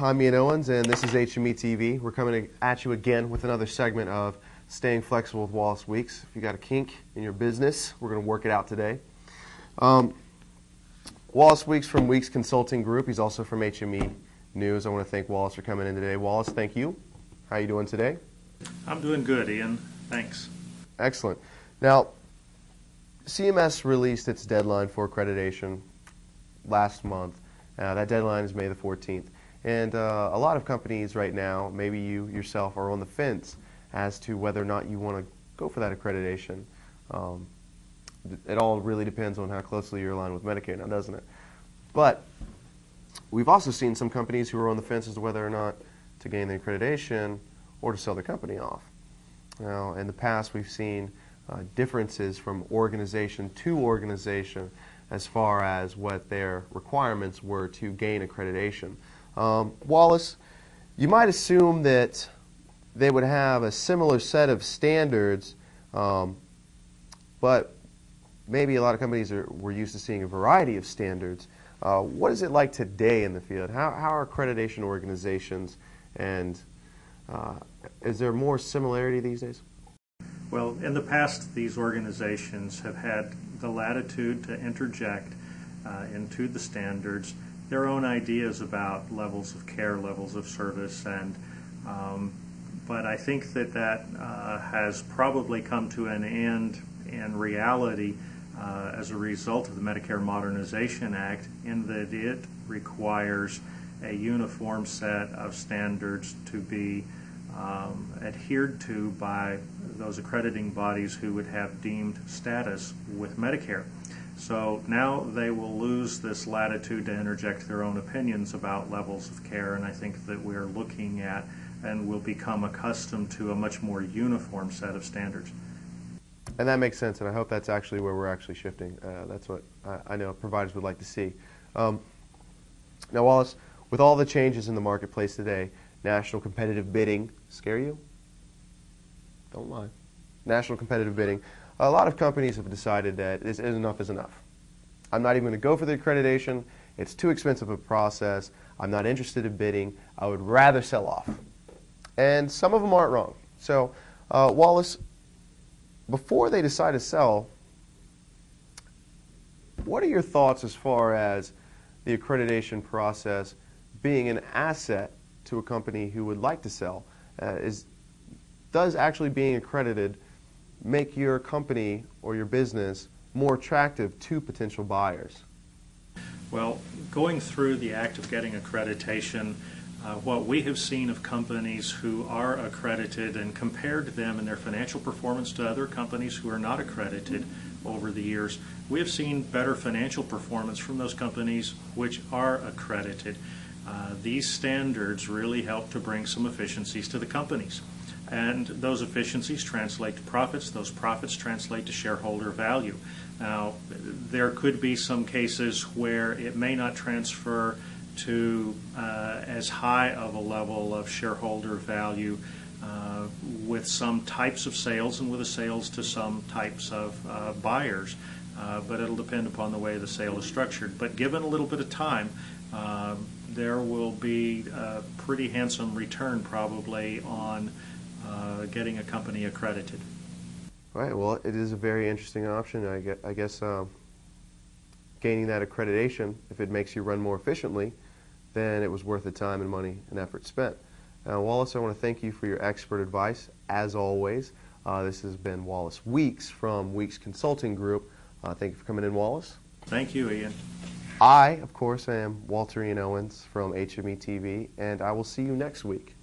I'm Ian Owens, and this is HME TV. We're coming at you again with another segment of Staying Flexible with Wallace Weeks. If you got a kink in your business, we're going to work it out today. Wallace Weeks from Weeks Consulting Group. He's also from HME News. I want to thank Wallace for coming in today. Wallace, thank you. How are you doing today? I'm doing good, Ian. Thanks. Excellent. Now, CMS released its deadline for accreditation last month. That deadline is May the 14th. And a lot of companies right now, maybe you yourself, are on the fence as to whether or not you want to go for that accreditation. It all really depends on how closely you're aligned with Medicare now, doesn't it? But we've also seen some companies who are on the fence as to whether or not to gain the accreditation or to sell their company off. Now, in the past, we've seen differences from organization to organization as far as what their requirements were to gain accreditation. Wallace, you might assume that they would have a similar set of standards, but maybe a lot of companies were used to seeing a variety of standards. What is it like today in the field? How are accreditation organizations, and is there more similarity these days? Well, in the past, these organizations have had the latitude to interject into the standards their own ideas about levels of care, levels of service, and but I think that has probably come to an end in reality as a result of the Medicare Modernization Act, in that it requires a uniform set of standards to be adhered to by those accrediting bodies who would have deemed status with Medicare. So now they will lose this latitude to interject their own opinions about levels of care, and I think that we're looking at and will become accustomed to a much more uniform set of standards. And that makes sense, and I hope that's actually where we're actually shifting. That's what I know providers would like to see. Now, Wallace, with all the changes in the marketplace today, national competitive bidding scare you? Don't lie. National competitive bidding. A lot of companies have decided that enough is enough. I'm not even going to go for the accreditation. It's too expensive a process. I'm not interested in bidding. I would rather sell off. And some of them aren't wrong. So, Wallace, before they decide to sell, what are your thoughts as far as the accreditation process being an asset to a company who would like to sell? Does actually being accredited make your company or your business more attractive to potential buyers? Well, going through the act of getting accreditation, what we have seen of companies who are accredited and compared them in their financial performance to other companies who are not accredited over the years, we have seen better financial performance from those companies which are accredited. These standards really help to bring some efficiencies to the companies. And those efficiencies translate to profits. Those profits translate to shareholder value. Now, there could be some cases where it may not transfer to as high of a level of shareholder value with some types of sales and with the sales to some types of buyers. But it'll depend upon the way the sale is structured. But given a little bit of time, there will be a pretty handsome return probably on getting a company accredited. Right. Well, it is a very interesting option. I guess gaining that accreditation, if it makes you run more efficiently, then it was worth the time and money and effort spent. Now, Wallace, I want to thank you for your expert advice, as always. This has been Wallace Weeks from Weeks Consulting Group. Thank you for coming in, Wallace. Thank you, Ian. I, of course, am Walter Ian Owens from HME TV, and I will see you next week.